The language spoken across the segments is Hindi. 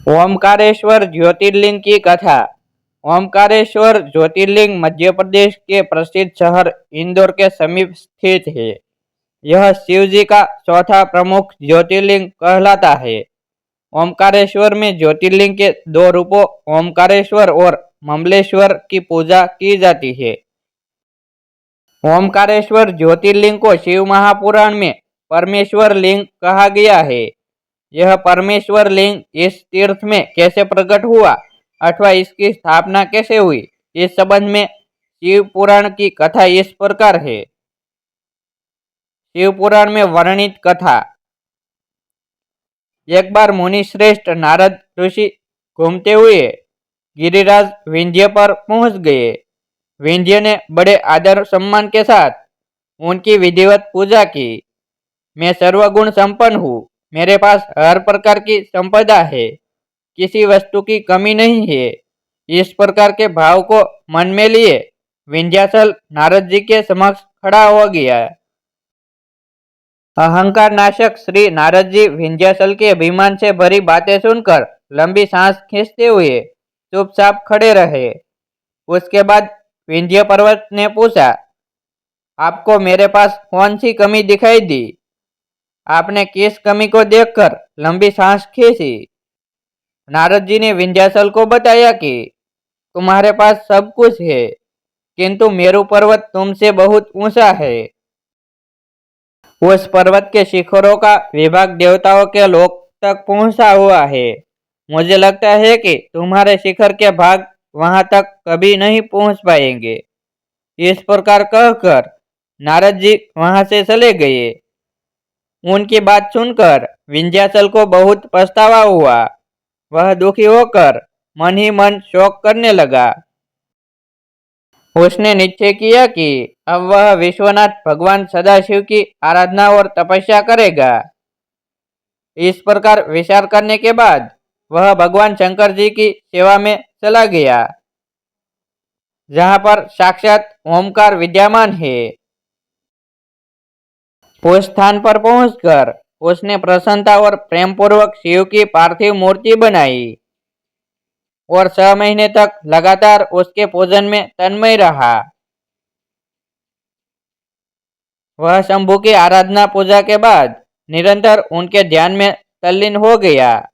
ओमकारेश्वर ज्योतिर्लिंग की कथा। ओमकारेश्वर ज्योतिर्लिंग मध्य प्रदेश के प्रसिद्ध शहर इंदौर के समीप स्थित है। यह शिव जी का चौथा प्रमुख ज्योतिर्लिंग कहलाता है। ओमकारेश्वर में ज्योतिर्लिंग के दो रूपों ओमकारेश्वर और ममलेश्वर की पूजा की जाती है। ओमकारेश्वर ज्योतिर्लिंग को शिव महापुराण में परमेश्वर लिंग कहा गया है। यह परमेश्वर लिंग इस तीर्थ में कैसे प्रकट हुआ अथवा इसकी स्थापना कैसे हुई, इस संबंध में शिव पुराण की कथा इस प्रकार है। शिव पुराण में वर्णित कथा। एक बार मुनि श्रेष्ठ नारद ऋषि घूमते हुए गिरिराज विंध्य पर पहुंच गए। विंध्य ने बड़े आदर सम्मान के साथ उनकी विधिवत पूजा की। मैं सर्वगुण संपन्न हूँ, मेरे पास हर प्रकार की संपदा है, किसी वस्तु की कमी नहीं है। इस प्रकार के भाव को मन में लिए विंध्याचल नारद जी के समक्ष खड़ा हो गया। अहंकार नाशक श्री नारद जी विंध्याचल के अभिमान से भरी बातें सुनकर लंबी सांस खींचते हुए चुपचाप खड़े रहे। उसके बाद विंध्य पर्वत ने पूछा, आपको मेरे पास कौन सी कमी दिखाई दी? आपने किस कमी को देखकर लंबी सांस खींची? नारद जी ने विंध्याचल को बताया कि तुम्हारे पास सब कुछ है, किंतु मेरु पर्वत तुमसे बहुत ऊंचा है। उस पर्वत के शिखरों का विभाग देवताओं के लोक तक पहुंचा हुआ है। मुझे लगता है कि तुम्हारे शिखर के भाग वहां तक कभी नहीं पहुंच पाएंगे। इस प्रकार कहकर नारद जी वहां से चले गए। उनकी बात सुनकर विंध्याचल को बहुत पछतावा हुआ। वह दुखी होकर मन ही मन शोक करने लगा। उसने निश्चय किया कि अब वह विश्वनाथ भगवान सदाशिव की आराधना और तपस्या करेगा। इस प्रकार विचार करने के बाद वह भगवान शंकर जी की सेवा में चला गया, जहाँ पर साक्षात ओमकार विद्यमान है। उस स्थान पर पहुंचकर उसने प्रसन्नता और प्रेम पूर्वक शिव की पार्थिव मूर्ति बनाई और 6 महीने तक लगातार उसके पूजन में तन्मय रहा। वह शंभु की आराधना पूजा के बाद निरंतर उनके ध्यान में तल्लीन हो गया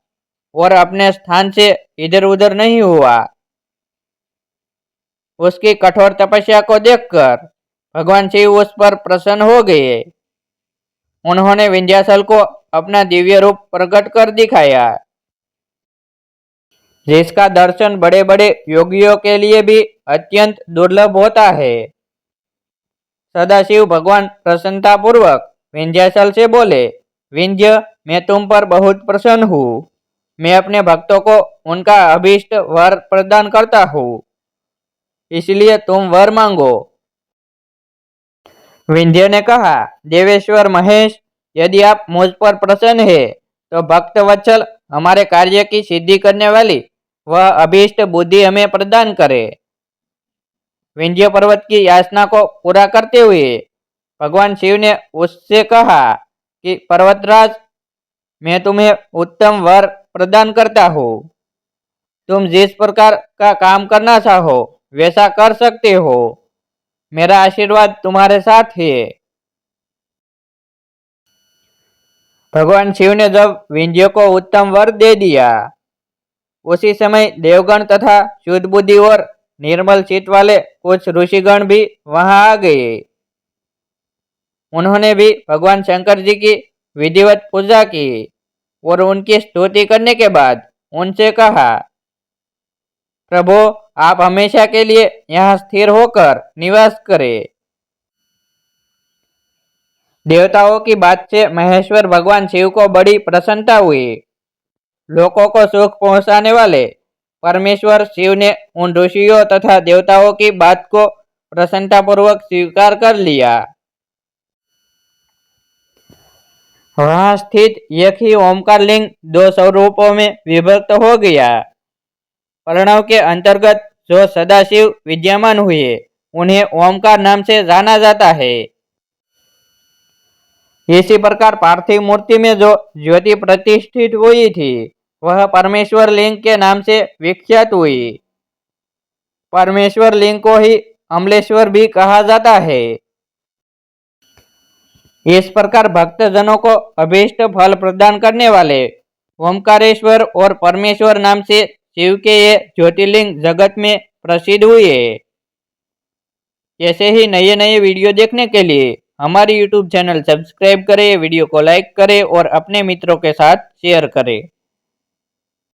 और अपने स्थान से इधर उधर नहीं हुआ। उसकी कठोर तपस्या को देखकर भगवान शिव उस पर प्रसन्न हो गए। उन्होंने विंध्याचल को अपना दिव्य रूप प्रकट कर दिखाया, जिसका दर्शन बड़े बड़े योगियों के लिए भी अत्यंत दुर्लभ होता है। सदाशिव भगवान प्रसन्नता पूर्वक विंध्याचल से बोले, विंध्य, मैं तुम पर बहुत प्रसन्न हूँ। मैं अपने भक्तों को उनका अभीष्ट वर प्रदान करता हूँ, इसलिए तुम वर मांगो। विंध्य ने कहा, देवेश्वर महेश, यदि आप मुझ पर प्रसन्न है तो भक्त वत्सल हमारे कार्य की सिद्धि करने वाली वह अभीष्ट बुद्धि हमें प्रदान करे। विंध्य पर्वत की याचना को पूरा करते हुए भगवान शिव ने उससे कहा कि पर्वतराज, मैं तुम्हें उत्तम वर प्रदान करता हूँ। तुम जिस प्रकार का काम करना चाहो वैसा कर सकते हो। मेरा आशीर्वाद तुम्हारे साथ है। भगवान शिव ने जब विंध्य को उत्तम वर दे दिया, उसी समय देवगण तथा शुद्ध बुद्धि और निर्मल चित्त वाले कुछ ऋषिगण भी वहां आ गए। उन्होंने भी भगवान शंकर जी की विधिवत पूजा की और उनकी स्तुति करने के बाद उनसे कहा, प्रभु, आप हमेशा के लिए यहाँ स्थिर होकर निवास करें। देवताओं की बात से महेश्वर भगवान शिव को बड़ी प्रसन्नता हुई। लोगों को सुख पहुंचाने वाले परमेश्वर शिव ने उन ऋषियों तथा देवताओं की बात को प्रसन्नतापूर्वक स्वीकार कर लिया। वहां स्थित एक ही ओमकार लिंग 2 स्वरूपों में विभक्त हो गया। प्रणव के अंतर्गत जो सदाशिव विद्यमान हुए उन्हें ओमकार नाम से जाना जाता है। इसी प्रकार पार्थिव मूर्ति में जो ज्योति प्रतिष्ठित हुई थी वह परमेश्वर लिंग के नाम से विख्यात हुई। परमेश्वर लिंग को ही अमलेश्वर भी कहा जाता है। इस प्रकार भक्तजनों को अभीष्ट फल प्रदान करने वाले ओमकारेश्वर और परमेश्वर नाम से शिव के ये ज्योतिर्लिंग जगत में प्रसिद्ध हुए। ऐसे ही नए नए वीडियो देखने के लिए हमारी यूट्यूब चैनल सब्सक्राइब करें, वीडियो को लाइक करें और अपने मित्रों के साथ शेयर करें।